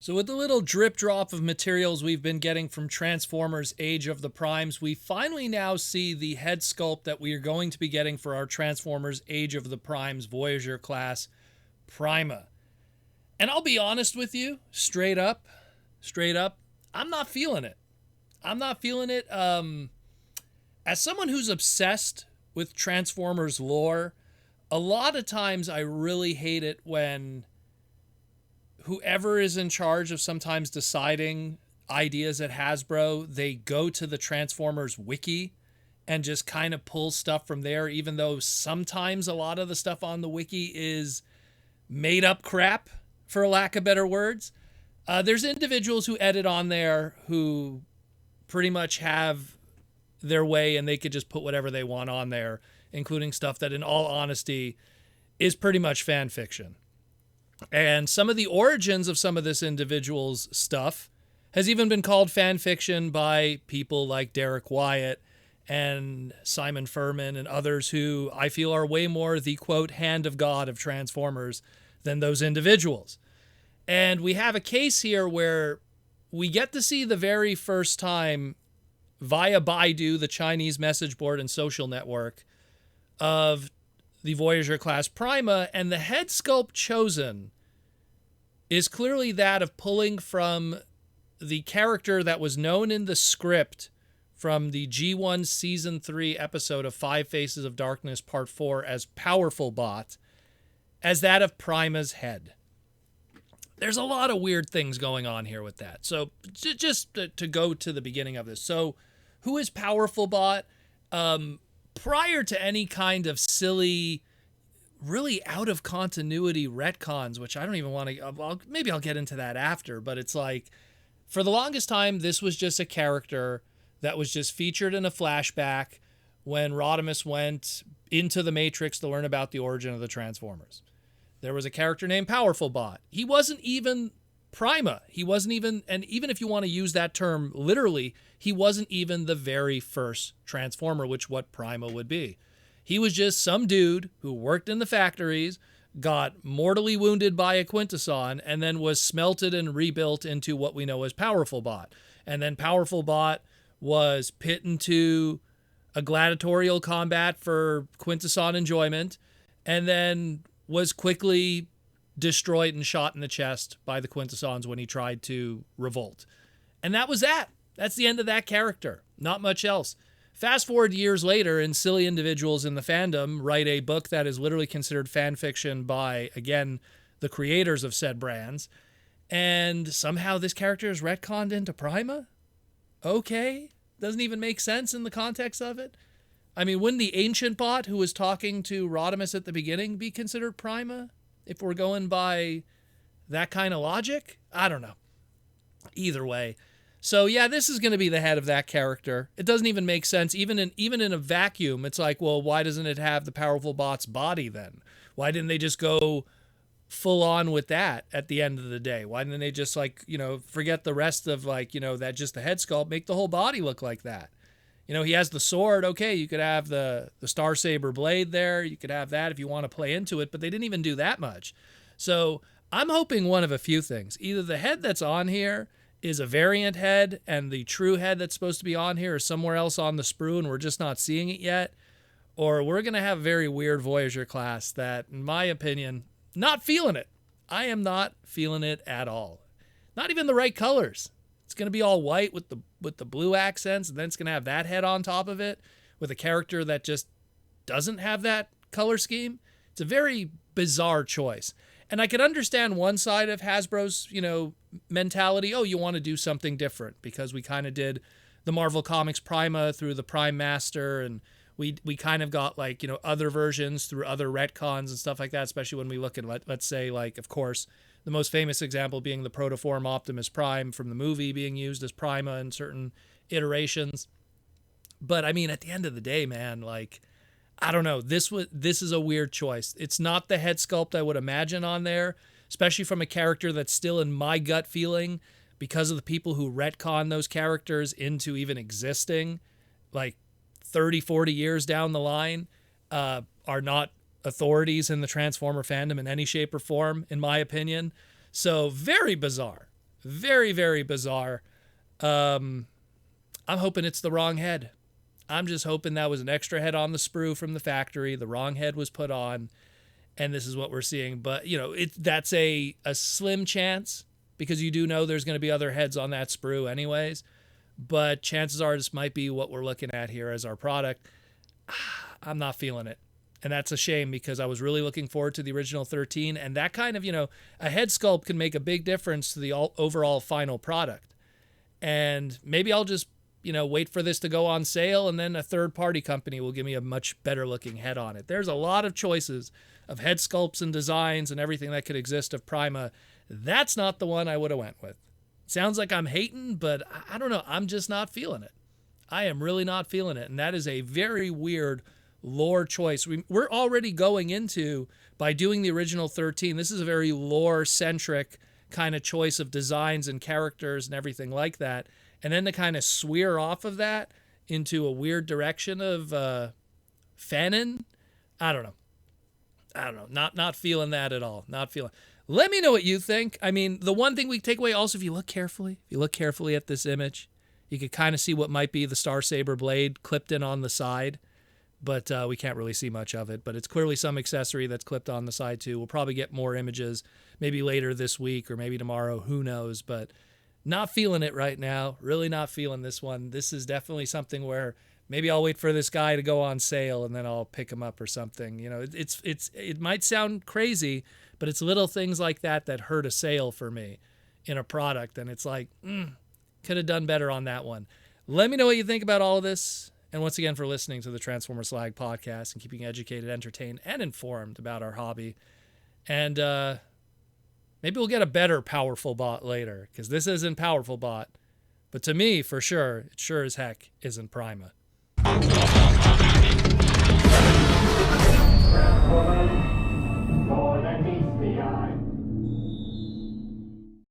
So with the little drip drop of materials we've been getting from Transformers Age of the Primes, we finally now see the head sculpt that we are going to be getting for our Transformers Age of the Primes Voyager Class Prima. And I'll be honest with you, straight up, I'm not feeling it. As someone who's obsessed with Transformers lore, a lot of times I really hate it when whoever is in charge of sometimes deciding ideas at Hasbro, they go to the Transformers wiki and just kind of pull stuff from there, even though sometimes a lot of the stuff on the wiki is made up crap, for lack of better words. There's individuals who edit on there who pretty much have their way and they could just put whatever they want on there, including stuff that in all honesty is pretty much fan fiction. And some of the origins of some of this individual's stuff has even been called fan fiction by people like Derek Wyatt and Simon Furman and others who I feel are way more the, quote, hand of God of Transformers than those individuals. And we have a case here where we get to see the very first time via Baidu, the Chinese message board and social network, of the Voyager Class Prima, and the head sculpt chosen is clearly that of pulling from the character that was known in the script from the G1 Season 3 episode of Five Faces of Darkness Part 4 as Powerful Bot, as that of Prima's head. There's a lot of weird things going on here with that. So just to go to the beginning of this. So who is Powerful Bot? Prior to any kind of silly, really out of continuity retcons, which I don't even want to, maybe I'll get into that after, but it's like, for the longest time, this was just a character that was just featured in a flashback when Rodimus went into the Matrix to learn about the origin of the Transformers. There was a character named Powerful Bot. He wasn't even Prima. He wasn't even, and even if you want to use that term literally, he wasn't even the very first Transformer, which what Prima would be. He was just some dude who worked in the factories, got mortally wounded by a Quintesson, and then was smelted and rebuilt into what we know as Powerful Bot. And then Powerful Bot was put into a gladiatorial combat for Quintesson enjoyment, and then was quickly destroyed and shot in the chest by the Quintessons when he tried to revolt. And that was that. That's the end of that character. Not much else. Fast forward years later, and silly individuals in the fandom write a book that is literally considered fan fiction by, again, the creators of said brands, and somehow this character is retconned into Prima? Okay. Doesn't even make sense in the context of it. I mean, wouldn't the ancient bot who was talking to Rodimus at the beginning be considered Prima? If we're going by that kind of logic? I don't know. Either way. So yeah, this is going to be the head of that character. It doesn't even make sense. Even in a vacuum, it's like, well, why doesn't it have the Powerful Bot's body then? Why didn't they just go full on with that at the end of the day? Why didn't they just forget the rest of that just the head sculpt, make the whole body look like that? He has the sword. Okay, you could have the Star Saber blade there. You could have that if you want to play into it, but they didn't even do that much. So I'm hoping one of a few things. Either the head that's on here is a variant head and the true head that's supposed to be on here is somewhere else on the sprue and we're just not seeing it yet, or we're going to have a very weird Voyager class that, in my opinion, not feeling it. I am not feeling it at all. Not even the right colors. It's going to be all white with the blue accents, and then it's going to have that head on top of it with a character that just doesn't have that color scheme. It's a very bizarre choice. And I could understand one side of Hasbro's, mentality. Oh, you want to do something different because we kind of did the Marvel Comics Prima through the Prime Master, and we kind of got other versions through other retcons and stuff like that, especially when we look at, let's say, of course, the most famous example being the protoform Optimus Prime from the movie being used as Prima in certain iterations. But I mean, at the end of the day, man, I don't know. This is a weird choice. It's not the head sculpt I would imagine on there, especially from a character that's still in my gut feeling because of the people who retcon those characters into even existing, 30, 40 years down the line are not authorities in the Transformer fandom in any shape or form, in my opinion. So very bizarre. Very, very bizarre. I'm hoping it's the wrong head. I'm just hoping that was an extra head on the sprue from the factory. The wrong head was put on, and this is what we're seeing. But, that's a slim chance, because you do know there's going to be other heads on that sprue anyways. But chances are this might be what we're looking at here as our product. I'm not feeling it. And that's a shame, because I was really looking forward to the original 13. And that kind of, a head sculpt can make a big difference to the overall final product. And maybe I'll just, wait for this to go on sale, and then a third-party company will give me a much better-looking head on it. There's a lot of choices of head sculpts and designs and everything that could exist of Prima. That's not the one I would have went with. Sounds like I'm hating, but I don't know. I'm just not feeling it. I am really not feeling it. And that is a very weird lore choice. We're already going into, by doing the original 13, this is a very lore-centric kind of choice of designs and characters and everything like that. And then to kind of swear off of that into a weird direction of fanon, I don't know. Not feeling that at all. Not feeling. Let me know what you think. I mean, the one thing we take away also, if you look carefully at this image, you could kind of see what might be the Star Saber blade clipped in on the side, but we can't really see much of it. But it's clearly some accessory that's clipped on the side too. We'll probably get more images maybe later this week or maybe tomorrow. Who knows? But not feeling it right now. Really not feeling this one. This is definitely something where maybe I'll wait for this guy to go on sale and then I'll pick him up or something. It might sound crazy, but it's little things like that that hurt a sale for me in a product. And it's like, could have done better on that one. Let me know what you think about all of this. And once again, for listening to the Transformer Slag podcast and keeping educated, entertained, and informed about our hobby. And maybe we'll get a better Powerful Bot later, because this isn't Powerful Bot. But to me, for sure, it sure as heck isn't Prima.